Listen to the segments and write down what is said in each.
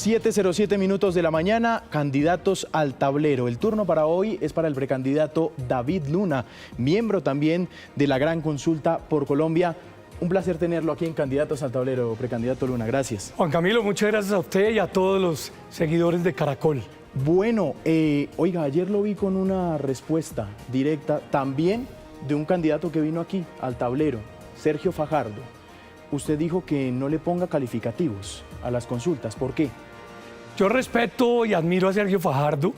7:07 de la mañana, candidatos al tablero. El turno para hoy es para el precandidato David Luna, miembro también de la Gran Consulta por Colombia. Un placer tenerlo aquí en Candidatos al Tablero, precandidato Luna. Gracias. Juan Camilo, muchas gracias a usted y a todos los seguidores de Caracol. Bueno, oiga, ayer lo vi con una respuesta directa también de un candidato que vino aquí al tablero, Sergio Fajardo. Usted dijo que no le ponga calificativos a las consultas. ¿Por qué? Yo respeto y admiro a Sergio Fajardo.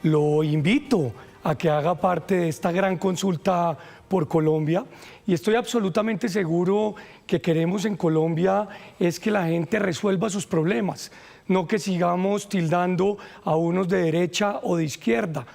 Lo invito a que haga parte de esta gran consulta por Colombia y estoy absolutamente seguro que queremos en Colombia es que la gente resuelva sus problemas, no que sigamos tildando a unos de derecha o de izquierda.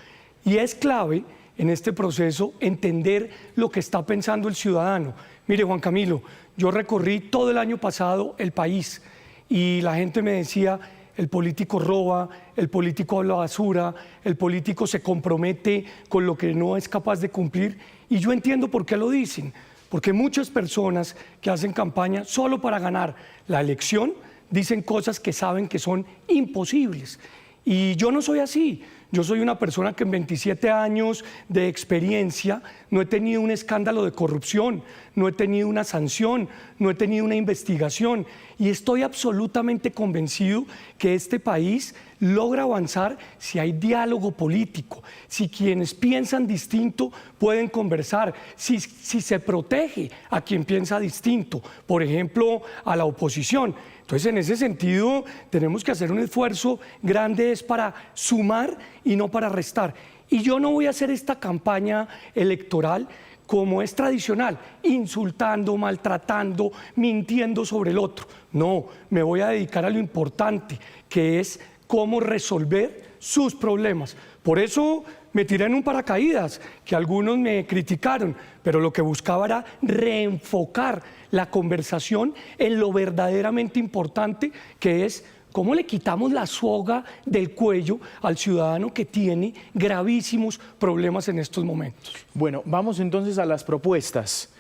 Y es clave en este proceso entender lo que está pensando el ciudadano. Mire, Juan Camilo, yo recorrí todo el año pasado el país y la gente me decía: el político roba, el político habla basura, el político se compromete con lo que no es capaz de cumplir. Y yo entiendo por qué lo dicen, porque muchas personas que hacen campaña solo para ganar la elección dicen cosas que saben que son imposibles. Y yo no soy así. Yo soy una persona que en 27 años de experiencia no he tenido un escándalo de corrupción, no he tenido una sanción, no he tenido una investigación y estoy absolutamente convencido que este país logra avanzar si hay diálogo político, si quienes piensan distinto pueden conversar, si se protege a quien piensa distinto, por ejemplo, a la oposición. Entonces, en ese sentido, tenemos que hacer un esfuerzo grande es para sumar y no para restar. Y yo no voy a hacer esta campaña electoral como es tradicional, insultando, maltratando, mintiendo sobre el otro. No, me voy a dedicar a lo importante, que es cómo resolver sus problemas. Por eso me tiré en un paracaídas, que algunos me criticaron, pero lo que buscaba era reenfocar la conversación en lo verdaderamente importante, que es cómo le quitamos la soga del cuello al ciudadano que tiene gravísimos problemas en estos momentos. Bueno, vamos entonces a las propuestas.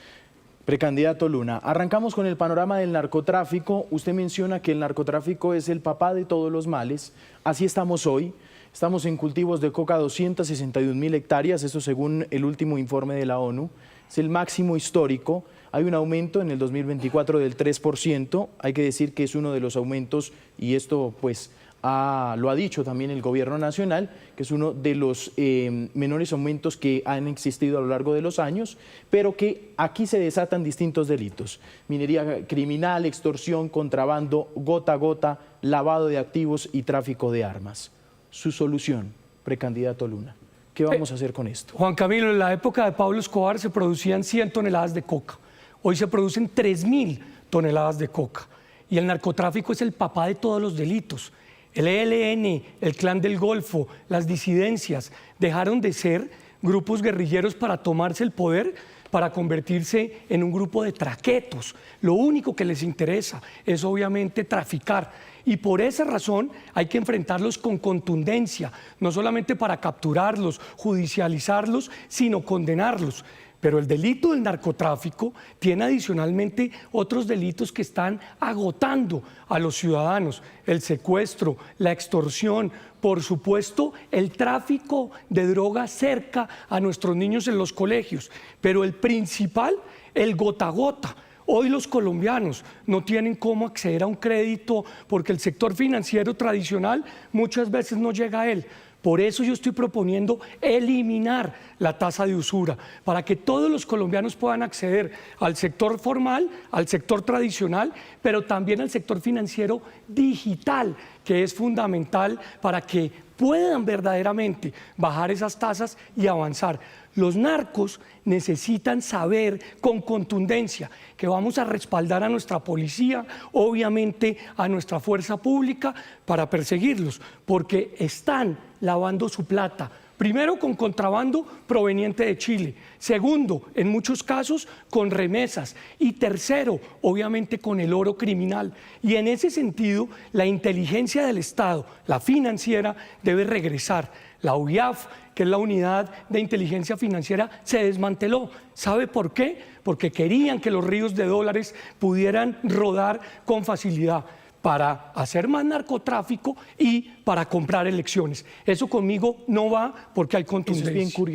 Precandidato Luna, arrancamos con el panorama del narcotráfico. Usted menciona que el narcotráfico es el papá de todos los males. Así estamos hoy. Estamos en cultivos de coca 261.000 hectáreas, eso según el último informe de la ONU. Es el máximo histórico. Hay un aumento en el 2024 del 3%. Hay que decir que es uno de los aumentos, y esto pues lo ha dicho también el gobierno nacional, que es uno de los menores aumentos que han existido a lo largo de los años, pero que aquí se desatan distintos delitos: minería criminal, extorsión, contrabando, gota a gota, lavado de activos y tráfico de armas. Su solución, precandidato Luna, ¿qué vamos a hacer con esto? Juan Camilo, en la época de Pablo Escobar se producían 100 toneladas de coca. Hoy se producen 3.000 toneladas de coca. Y el narcotráfico es el papá de todos los delitos. El ELN, el Clan del Golfo, las disidencias dejaron de ser grupos guerrilleros para tomarse el poder, para convertirse en un grupo de traquetos. Lo único que les interesa es obviamente traficar. Y por esa razón hay que enfrentarlos con contundencia, no solamente para capturarlos, judicializarlos, sino condenarlos. Pero el delito del narcotráfico tiene adicionalmente otros delitos que están agotando a los ciudadanos: el secuestro, la extorsión, por supuesto, el tráfico de drogas cerca a nuestros niños en los colegios. Pero el principal, el gota a gota. Hoy los colombianos no tienen cómo acceder a un crédito porque el sector financiero tradicional muchas veces no llega a él. Por eso yo estoy proponiendo eliminar la tasa de usura, para que todos los colombianos puedan acceder al sector formal, al sector tradicional, pero también al sector financiero digital, que es fundamental para que puedan verdaderamente bajar esas tasas y avanzar. Los narcos necesitan saber con contundencia que vamos a respaldar a nuestra policía, obviamente a nuestra fuerza pública, para perseguirlos, porque están lavando su plata. Primero, con contrabando proveniente de Chile. Segundo, en muchos casos, con remesas. Y tercero, obviamente, con el oro criminal. Y en ese sentido, la inteligencia del Estado, la financiera, debe regresar. La UIAF, que es la Unidad de Inteligencia Financiera, se desmanteló. ¿Sabe por qué? Porque querían que los ríos de dólares pudieran rodar con facilidad. para hacer más narcotráfico y para comprar elecciones. Eso conmigo no va porque hay contundencia. Eso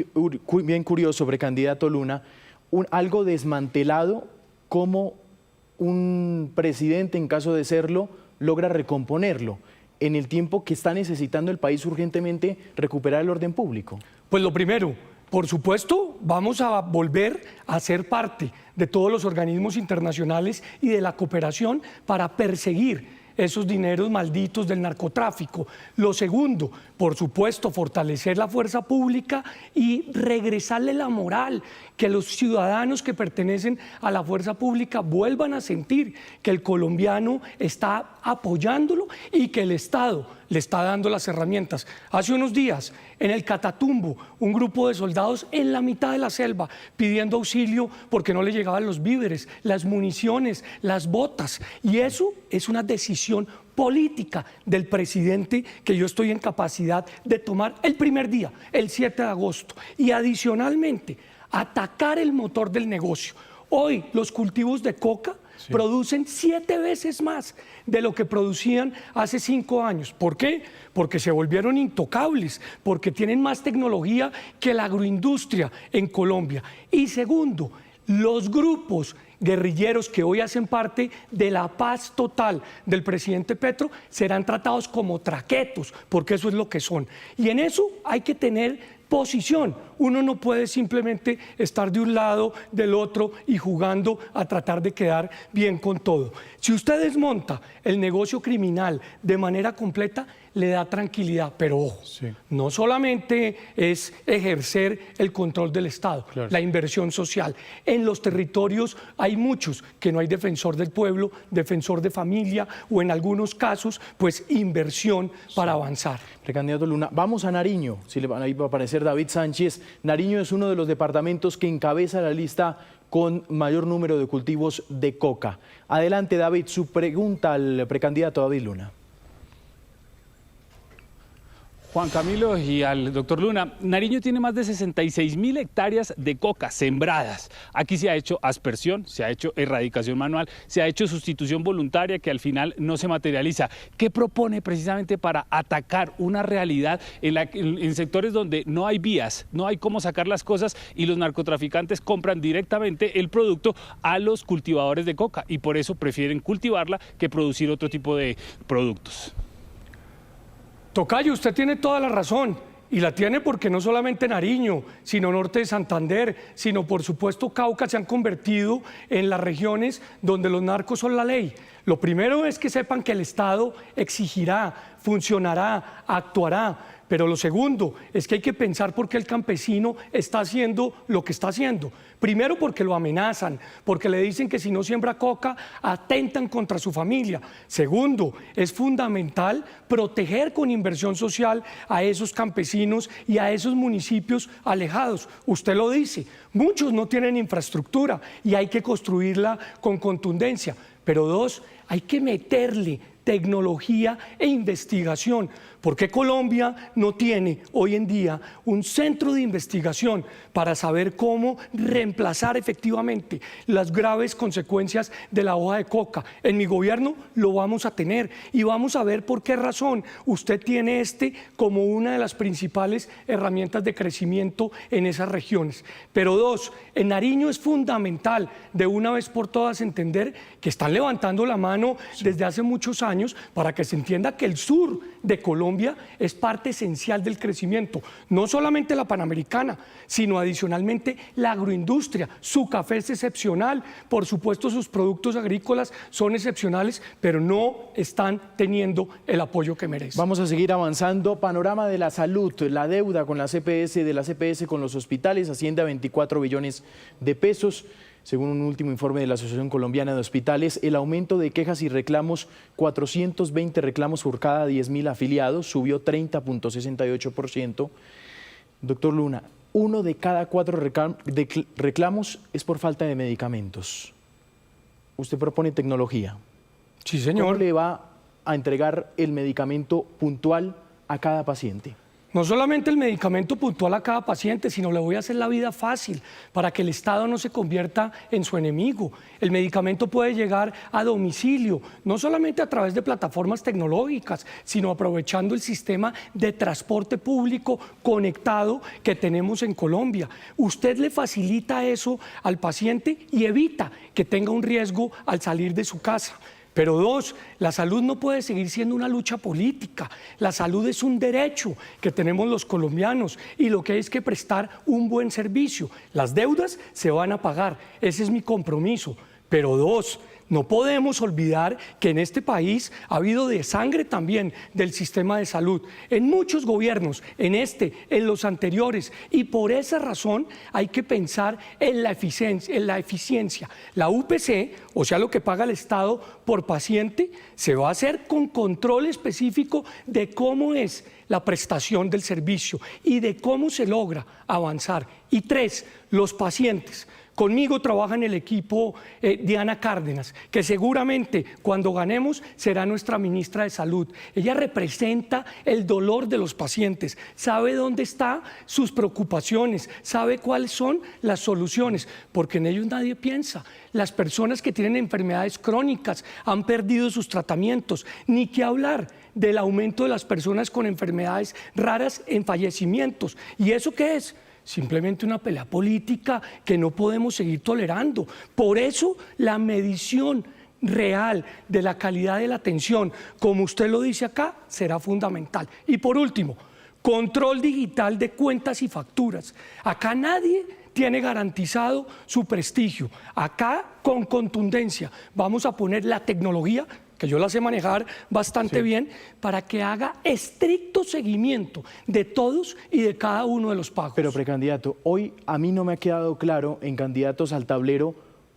es bien curioso, precandidato Luna, algo desmantelado, como un presidente, en caso de serlo, logra recomponerlo en el tiempo que está necesitando el país urgentemente recuperar el orden público. Pues lo primero, por supuesto, vamos a volver a ser parte de todos los organismos internacionales y de la cooperación para perseguir esos dineros malditos del narcotráfico. Lo segundo, por supuesto, fortalecer la fuerza pública y regresarle la moral, que los ciudadanos que pertenecen a la fuerza pública vuelvan a sentir que el colombiano está apoyándolo y que el Estado le está dando las herramientas. Hace unos días, en el Catatumbo, un grupo de soldados en la mitad de la selva pidiendo auxilio porque no le llegaban los víveres, las municiones, las botas. Y eso es una decisión política del presidente que yo estoy en capacidad de tomar el primer día, el 7 de agosto. Y adicionalmente, atacar el motor del negocio. Hoy los cultivos de coca producen 7 veces más de lo que producían hace 5 años. ¿Por qué? Porque se volvieron intocables, porque tienen más tecnología que la agroindustria en Colombia. Y segundo, los grupos guerrilleros que hoy hacen parte de la paz total del presidente Petro serán tratados como traquetos, porque eso es lo que son. Y en eso hay que tener posición. Uno no puede simplemente estar de un lado, del otro y jugando a tratar de quedar bien con todo. Si usted desmonta el negocio criminal de manera completa, le da tranquilidad, pero ojo, no solamente es ejercer el control del Estado, la inversión social. En los territorios hay muchos que no hay defensor del pueblo, defensor de familia o en algunos casos, pues inversión para avanzar. Precandidato Luna, vamos a Nariño, si le va a aparecer David Sánchez. Nariño es uno de los departamentos que encabeza la lista con mayor número de cultivos de coca. Adelante, David, su pregunta al precandidato David Luna. Juan Camilo y al doctor Luna, Nariño tiene más de 66.000 hectáreas de coca sembradas. Aquí se ha hecho aspersión, se ha hecho erradicación manual, se ha hecho sustitución voluntaria que al final no se materializa. ¿Qué propone precisamente para atacar una realidad en sectores donde no hay vías, no hay cómo sacar las cosas y los narcotraficantes compran directamente el producto a los cultivadores de coca y por eso prefieren cultivarla que producir otro tipo de productos? Tocayo, usted tiene toda la razón, y la tiene porque no solamente Nariño, sino norte de Santander, sino por supuesto Cauca se han convertido en las regiones donde los narcos son la ley. Lo primero es que sepan que el Estado exigirá, funcionará, actuará, pero lo segundo es que hay que pensar por qué el campesino está haciendo lo que está haciendo. Primero porque lo amenazan, porque le dicen que si no siembra coca, atentan contra su familia. Segundo, es fundamental proteger con inversión social a esos campesinos y a esos municipios alejados. Usted lo dice, muchos no tienen infraestructura y hay que construirla con contundencia. Pero dos, hay que meterle tecnología e investigación. ¿Por qué Colombia no tiene hoy en día un centro de investigación para saber cómo reemplazar efectivamente las graves consecuencias de la hoja de coca? En mi gobierno lo vamos a tener y vamos a ver por qué razón usted tiene como una de las principales herramientas de crecimiento en esas regiones. Pero dos, en Nariño es fundamental de una vez por todas entender que están levantando la mano desde hace muchos años para que se entienda que el sur de Colombia es parte esencial del crecimiento, no solamente la Panamericana, sino adicionalmente la agroindustria. Su café es excepcional, por supuesto sus productos agrícolas son excepcionales, pero no están teniendo el apoyo que merecen. Vamos a seguir avanzando. Panorama de la salud, la deuda con la CPS, de la CPS con los hospitales asciende a 24 billones de pesos. Según un último informe de la Asociación Colombiana de Hospitales, el aumento de quejas y reclamos, 420 reclamos por cada 10.000 afiliados, subió 30.68%. Doctor Luna, 1 de cada 4 reclamos es por falta de medicamentos. Usted propone tecnología. Sí, señor. ¿Cómo le va a entregar el medicamento puntual a cada paciente? No solamente el medicamento puntual a cada paciente, sino le voy a hacer la vida fácil para que el Estado no se convierta en su enemigo. El medicamento puede llegar a domicilio, no solamente a través de plataformas tecnológicas, sino aprovechando el sistema de transporte público conectado que tenemos en Colombia. Usted le facilita eso al paciente y evita que tenga un riesgo al salir de su casa. Pero dos, la salud no puede seguir siendo una lucha política. La salud es un derecho que tenemos los colombianos y lo que hay es que prestar un buen servicio. Las deudas se van a pagar, ese es mi compromiso. Pero dos, no podemos olvidar que en este país ha habido desangre también del sistema de salud, en muchos gobiernos, en los anteriores, y por esa razón hay que pensar en la eficiencia. La UPC, o sea, lo que paga el Estado por paciente, se va a hacer con control específico de cómo es la prestación del servicio y de cómo se logra avanzar. Y tres, los pacientes. Conmigo trabaja en el equipo Diana Cárdenas, que seguramente cuando ganemos será nuestra ministra de Salud. Ella representa el dolor de los pacientes, sabe dónde están sus preocupaciones, sabe cuáles son las soluciones, porque en ellos nadie piensa. Las personas que tienen enfermedades crónicas han perdido sus tratamientos, ni qué hablar del aumento de las personas con enfermedades raras en fallecimientos. ¿Y eso qué es? Simplemente una pelea política que no podemos seguir tolerando. Por eso la medición real de la calidad de la atención, como usted lo dice acá, será fundamental. Y por último, control digital de cuentas y facturas. Acá nadie tiene garantizado su prestigio. Acá, con contundencia, vamos a poner la tecnología, que yo la sé manejar bastante bien, para que haga estricto seguimiento de todos y de cada uno de los pagos. Pero, precandidato, hoy a mí no me ha quedado claro en Candidatos al Tablero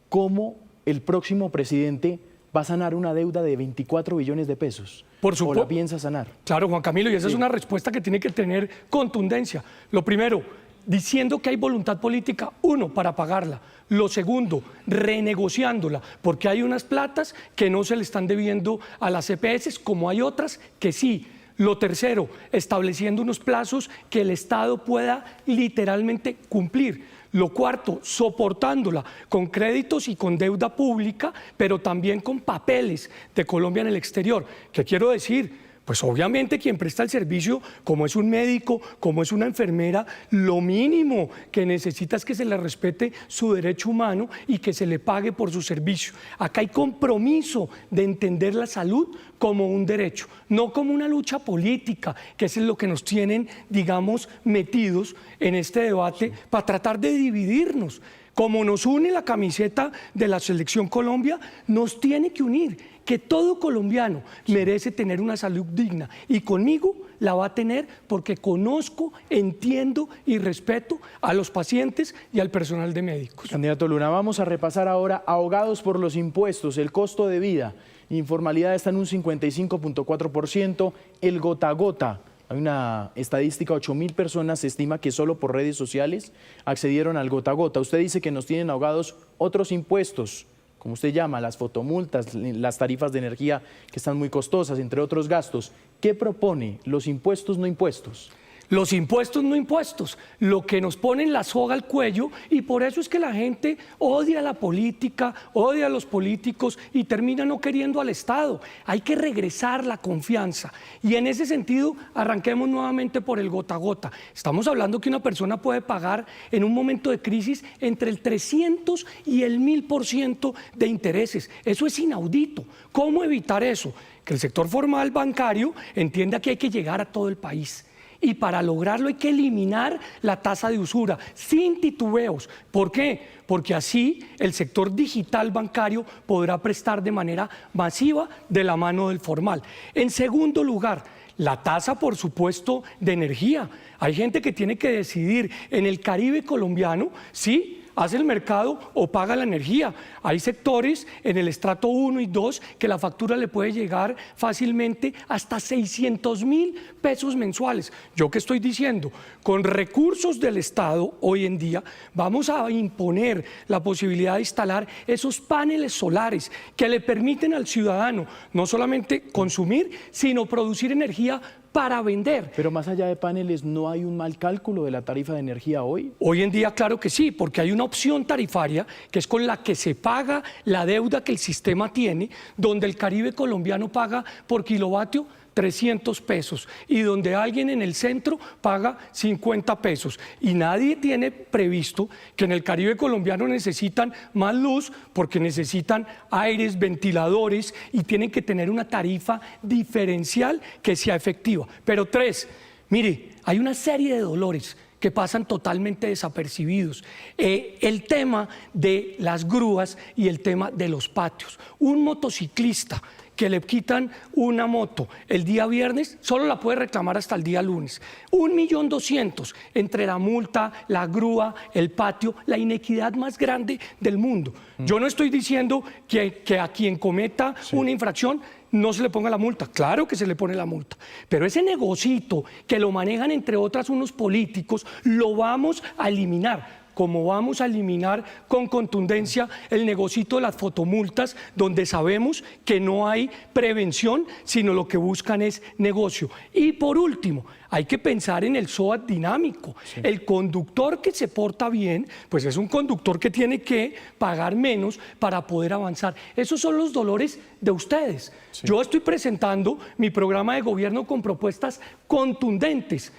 cómo el próximo presidente va a sanar una deuda de 24 billones de pesos. Por supuesto. ¿O la piensa sanar? Claro, Juan Camilo, y esa es una respuesta que tiene que tener contundencia. Lo primero, diciendo que hay voluntad política, uno, para pagarla. Lo segundo, renegociándola, porque hay unas platas que no se le están debiendo a las EPS, como hay otras que sí. Lo tercero, estableciendo unos plazos que el Estado pueda literalmente cumplir. Lo cuarto, soportándola con créditos y con deuda pública, pero también con papeles de Colombia en el exterior. ¿Qué quiero decir? Pues obviamente quien presta el servicio, como es un médico, como es una enfermera, lo mínimo que necesita es que se le respete su derecho humano y que se le pague por su servicio. Acá hay compromiso de entender la salud como un derecho, no como una lucha política, que es lo que nos tienen, digamos, metidos en este debate para tratar de dividirnos. Como nos une la camiseta de la Selección Colombia, nos tiene que unir, que todo colombiano merece tener una salud digna y conmigo la va a tener porque conozco, entiendo y respeto a los pacientes y al personal de médicos. Candidato Luna, vamos a repasar ahora ahogados por los impuestos, el costo de vida. Informalidad está en un 55.4%, el gota a gota. Hay una estadística, 8.000 personas se estima que solo por redes sociales accedieron al gota a gota. Usted dice que nos tienen ahogados otros impuestos, como usted llama, las fotomultas, las tarifas de energía que están muy costosas, entre otros gastos. ¿Qué propone? ¿Los impuestos no impuestos? Los impuestos no impuestos, lo que nos ponen la soga al cuello, y por eso es que la gente odia la política, odia a los políticos y termina no queriendo al Estado. Hay que regresar la confianza y en ese sentido arranquemos nuevamente por el gota a gota. Estamos hablando que una persona puede pagar en un momento de crisis entre el 300 y el 1000% de intereses. Eso es inaudito. ¿Cómo evitar eso? Que el sector formal bancario entienda que hay que llegar a todo el país. Y para lograrlo hay que eliminar la tasa de usura sin titubeos. ¿Por qué? Porque así el sector digital bancario podrá prestar de manera masiva de la mano del formal. En segundo lugar, la tasa, por supuesto, de energía. Hay gente que tiene que decidir en el Caribe colombiano, ¿sí?, hace el mercado o paga la energía. Hay sectores en el estrato 1 y 2 que la factura le puede llegar fácilmente hasta 600.000 pesos mensuales. ¿Yo qué estoy diciendo? Con recursos del Estado hoy en día vamos a imponer la posibilidad de instalar esos paneles solares que le permiten al ciudadano no solamente consumir, sino producir energía para vender. Pero más allá de paneles, ¿no hay un mal cálculo de la tarifa de energía hoy? Hoy en día, claro que sí, porque hay una opción tarifaria que es con la que se paga la deuda que el sistema tiene, donde el Caribe colombiano paga por kilovatio 300 pesos y donde alguien en el centro paga 50 pesos. Y nadie tiene previsto que en el Caribe colombiano necesitan más luz porque necesitan aires, ventiladores y tienen que tener una tarifa diferencial que sea efectiva. Pero tres, mire, hay una serie de dolores que pasan totalmente desapercibidos. El tema de las grúas y el tema de los patios. Un motociclista que le quitan una moto el día viernes, solo la puede reclamar hasta el día lunes. 1.200.000 entre la multa, la grúa, el patio, la inequidad más grande del mundo. Yo no estoy diciendo que a quien cometa una infracción no se le ponga la multa, claro que se le pone la multa, pero ese negocito que lo manejan entre otras unos políticos, lo vamos a eliminar. Como vamos a eliminar con contundencia el negocito de las fotomultas, donde sabemos que no hay prevención, sino lo que buscan es negocio. Y por último, hay que pensar en el SOAT dinámico. Sí. El conductor que se porta bien, pues es un conductor que tiene que pagar menos para poder avanzar. Esos son los dolores de ustedes. Sí. Yo estoy presentando mi programa de gobierno con propuestas contundentes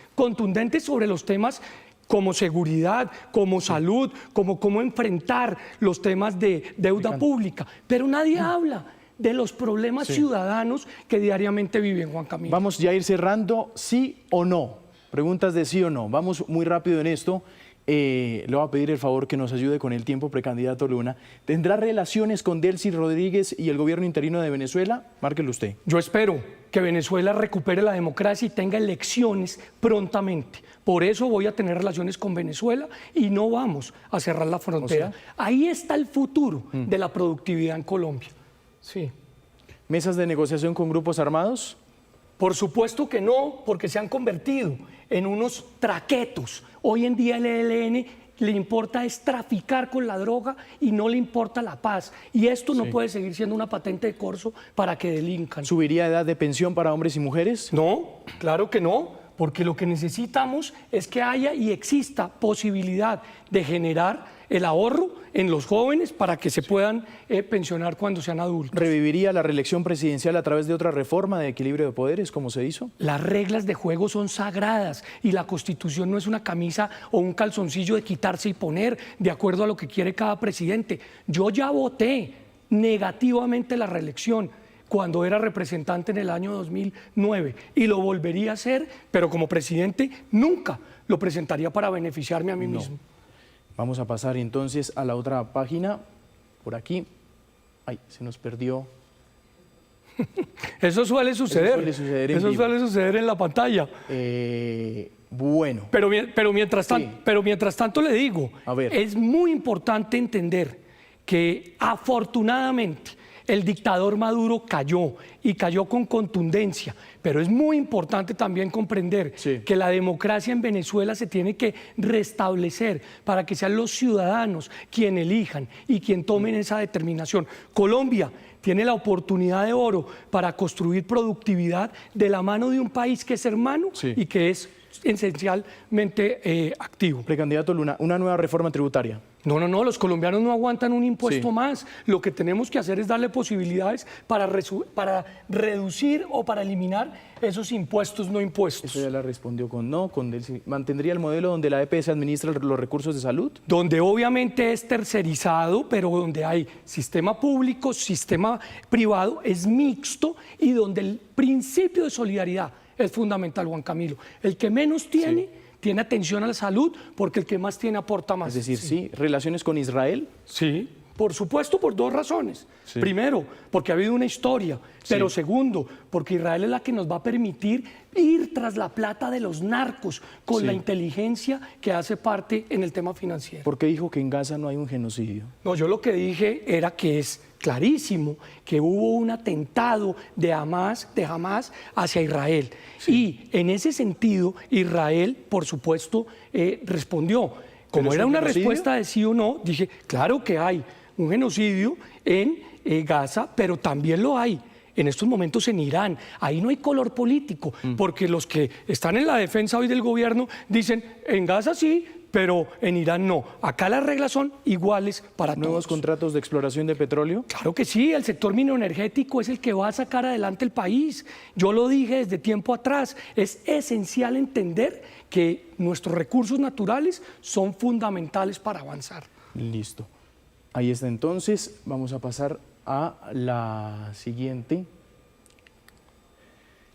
sobre los temas como seguridad, como salud, como cómo enfrentar los temas de deuda pública. Pero nadie habla de los problemas ciudadanos que diariamente viven, Juan Camilo. Vamos ya a ir cerrando, ¿sí o no? Preguntas de sí o no. Vamos muy rápido en esto. Le voy a pedir el favor que nos ayude con el tiempo, precandidato Luna. ¿Tendrá relaciones con Delcy Rodríguez y el gobierno interino de Venezuela? Márquelo usted. Yo espero que Venezuela recupere la democracia y tenga elecciones prontamente. Por eso voy a tener relaciones con Venezuela y no vamos a cerrar la frontera. O sea, ahí está el futuro de la productividad en Colombia. Sí. ¿Mesas de negociación con grupos armados? Por supuesto que no, porque se han convertido en unos traquetos. Hoy en día el ELN le importa es traficar con la droga y no le importa la paz. Y esto no puede seguir siendo una patente de corso para que delincan. ¿Subiría edad de pensión para hombres y mujeres? No, claro que no, porque lo que necesitamos es que haya y exista posibilidad de generar el ahorro en los jóvenes para que se puedan pensionar cuando sean adultos. ¿Reviviría la reelección presidencial a través de otra reforma de equilibrio de poderes, como se hizo? Las reglas de juego son sagradas y la Constitución no es una camisa o un calzoncillo de quitarse y poner de acuerdo a lo que quiere cada presidente. Yo ya voté negativamente la reelección cuando era representante en el año 2009 y lo volvería a hacer, pero como presidente nunca lo presentaría para beneficiarme a mí mismo. Vamos a pasar entonces a la otra página, por aquí. Ay, se nos perdió. Eso suele suceder. Eso suele suceder en la pantalla. Bueno. Pero mientras tanto le digo, es muy importante entender que afortunadamente el dictador Maduro cayó y cayó con contundencia, pero es muy importante también comprender que la democracia en Venezuela se tiene que restablecer para que sean los ciudadanos quienes elijan y quien tomen esa determinación. Colombia tiene la oportunidad de oro para construir productividad de la mano de un país que es hermano y que es esencialmente activo. Precandidato Luna, una nueva reforma tributaria. No, los colombianos no aguantan un impuesto más. Lo que tenemos que hacer es darle posibilidades para reducir o para eliminar esos impuestos no impuestos. Eso ya la respondió con no, ¿mantendría el modelo donde la EPS administra los recursos de salud? Donde obviamente es tercerizado, pero donde hay sistema público, sistema privado, es mixto y donde el principio de solidaridad es fundamental, Juan Camilo. El que menos tiene atención a la salud porque el que más tiene aporta más. Es decir, ¿relaciones con Israel? Sí, por supuesto, por dos razones. Primero, porque ha habido una historia, pero segundo, porque Israel es la que nos va a permitir ir tras la plata de los narcos con la inteligencia que hace parte en el tema financiero. ¿Por qué dijo que en Gaza no hay un genocidio? No, yo lo que dije era que es clarísimo que hubo un atentado de Hamás hacia Israel. Y en ese sentido, Israel, por supuesto, respondió. Como era una respuesta de sí o no, dije, claro que hay un genocidio en Gaza, pero también lo hay en estos momentos en Irán. Ahí no hay color político, porque los que están en la defensa hoy del gobierno dicen, en Gaza sí, pero en Irán no. Acá las reglas son iguales para todos. ¿Nuevos contratos de exploración de petróleo? Claro que sí, el sector mineroenergético es el que va a sacar adelante el país. Yo lo dije desde tiempo atrás, es esencial entender que nuestros recursos naturales son fundamentales para avanzar. Listo. Ahí está entonces. Vamos a pasar a la siguiente.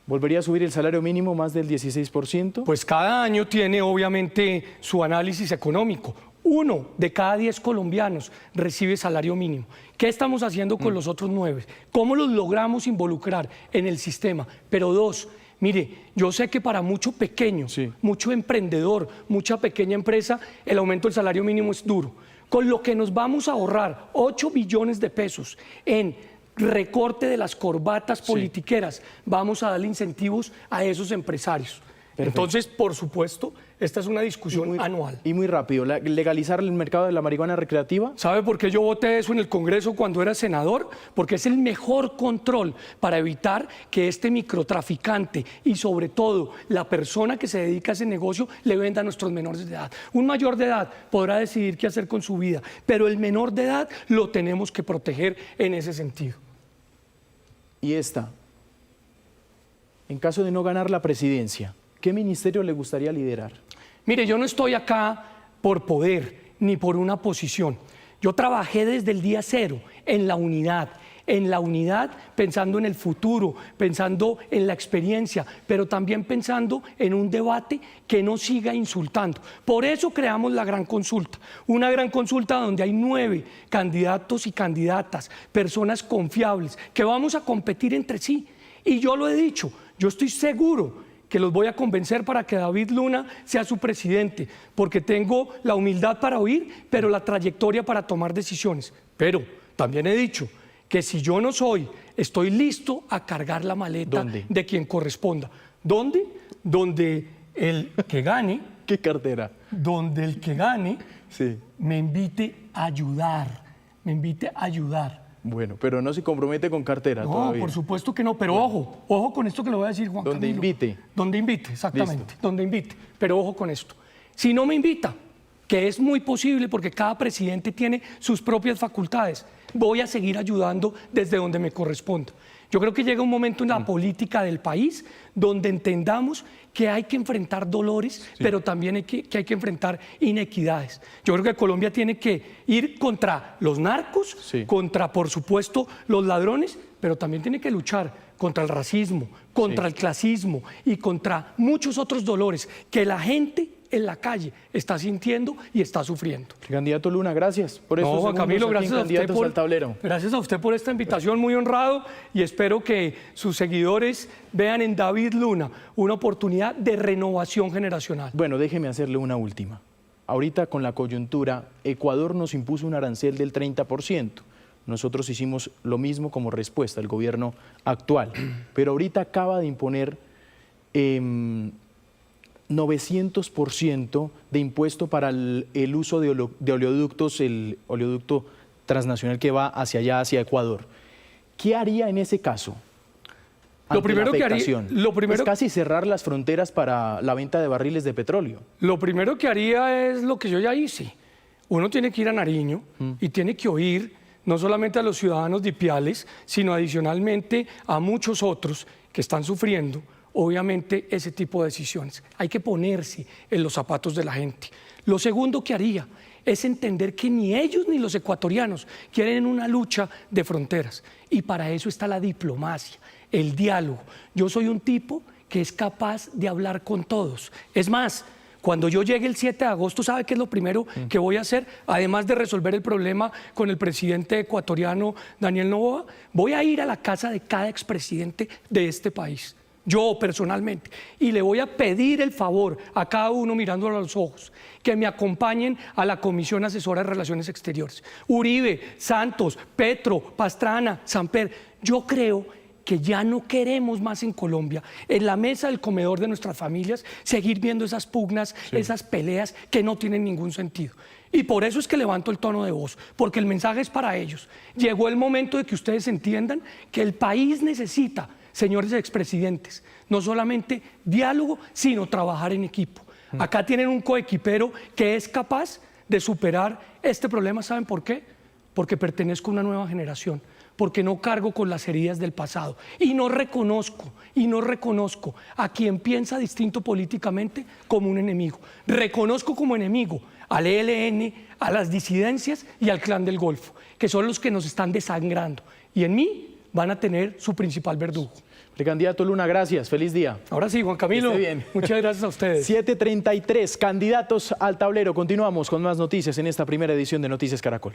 ¿Volvería a subir el salario mínimo más del 16%? Pues cada año tiene obviamente su análisis económico. 1 de cada 10 colombianos recibe salario mínimo. ¿Qué estamos haciendo con los otros 9? ¿Cómo los logramos involucrar en el sistema? Pero 2, mire, yo sé que para mucho pequeño, mucho emprendedor, mucha pequeña empresa, el aumento del salario mínimo es duro. Con lo que nos vamos a ahorrar 8 billones de pesos en recorte de las corbatas politiqueras, vamos a darle incentivos a esos empresarios. Perfecto. Entonces, por supuesto, esta es una discusión anual. Y muy rápido, ¿legalizar el mercado de la marihuana recreativa? ¿Sabe por qué yo voté eso en el Congreso cuando era senador? Porque es el mejor control para evitar que este microtraficante y sobre todo la persona que se dedica a ese negocio le venda a nuestros menores de edad. Un mayor de edad podrá decidir qué hacer con su vida, pero el menor de edad lo tenemos que proteger en ese sentido. Y esta, en caso de no ganar la presidencia, ¿qué ministerio le gustaría liderar? Mire, yo no estoy acá por poder ni por una posición. Yo trabajé desde el día cero en la unidad pensando en el futuro, pensando en la experiencia, pero también pensando en un debate que no siga insultando. Por eso creamos la gran consulta, una gran consulta donde hay 9 candidatos y candidatas, personas confiables, que vamos a competir entre sí. Y yo lo he dicho, yo estoy seguro que los voy a convencer para que David Luna sea su presidente, porque tengo la humildad para oír, pero la trayectoria para tomar decisiones. Pero también he dicho que si yo no soy, estoy listo a cargar la maleta de quien corresponda. ¿Dónde? Donde el que gane... ¿Qué cartera? Donde el que gane me invite a ayudar, Bueno, pero no se compromete con cartera todavía. No, por supuesto que no, pero ojo con esto que le voy a decir, Juan Camilo. Donde invite, exactamente, listo. Donde invite, pero ojo con esto. Si no me invita, que es muy posible porque cada presidente tiene sus propias facultades, voy a seguir ayudando desde donde me corresponda. Yo creo que llega un momento en la política del país donde entendamos que hay que enfrentar dolores, pero también que hay que enfrentar inequidades. Yo creo que Colombia tiene que ir contra los narcos, contra, por supuesto, los ladrones, pero también tiene que luchar contra el racismo, contra el clasismo y contra muchos otros dolores que la gente en la calle está sintiendo y está sufriendo. Candidato Luna, gracias por eso. Juan Camilo, gracias a usted por esta invitación, muy honrado, y espero que sus seguidores vean en David Luna una oportunidad de renovación generacional. Bueno, déjeme hacerle una última. Ahorita con la coyuntura, Ecuador nos impuso un arancel del 30%. Nosotros hicimos lo mismo como respuesta al gobierno actual, pero ahorita acaba de imponer 900% de impuesto para el uso de oleoductos, el oleoducto transnacional que va hacia allá, hacia Ecuador. ¿Qué haría en ese caso? Lo primero que haría, es casi cerrar las fronteras para la venta de barriles de petróleo. Lo primero que haría es lo que yo ya hice. Uno tiene que ir a Nariño y tiene que oír no solamente a los ciudadanos de Ipiales, sino adicionalmente a muchos otros que están sufriendo, obviamente, ese tipo de decisiones. Hay que ponerse en los zapatos de la gente. Lo segundo que haría es entender que ni ellos ni los ecuatorianos quieren una lucha de fronteras. Y para eso está la diplomacia, el diálogo. Yo soy un tipo que es capaz de hablar con todos. Es más, cuando yo llegue el 7 de agosto, ¿sabe qué es lo primero que voy a hacer? Además de resolver el problema con el presidente ecuatoriano Daniel Noboa, voy a ir a la casa de cada expresidente de este país. Yo personalmente, y le voy a pedir el favor a cada uno mirándolo a los ojos, que me acompañen a la Comisión Asesora de Relaciones Exteriores. Uribe, Santos, Petro, Pastrana, Samper. Yo creo que ya no queremos más en Colombia, en la mesa del comedor de nuestras familias, seguir viendo esas pugnas, esas peleas que no tienen ningún sentido. Y por eso es que levanto el tono de voz, porque el mensaje es para ellos. Llegó el momento de que ustedes entiendan que el país necesita, señores expresidentes, no solamente diálogo, sino trabajar en equipo. Acá tienen un coequipero que es capaz de superar este problema. ¿Saben por qué? Porque pertenezco a una nueva generación, porque no cargo con las heridas del pasado y no reconozco a quien piensa distinto políticamente como un enemigo. Reconozco como enemigo al ELN, a las disidencias y al Clan del Golfo, que son los que nos están desangrando. Y en mí van a tener su principal verdugo. Precandidato Luna, gracias. Feliz día. Ahora sí, Juan Camilo, Esté bien. muchas gracias a ustedes. 7:33, candidatos al tablero. Continuamos con más noticias en esta primera edición de Noticias Caracol.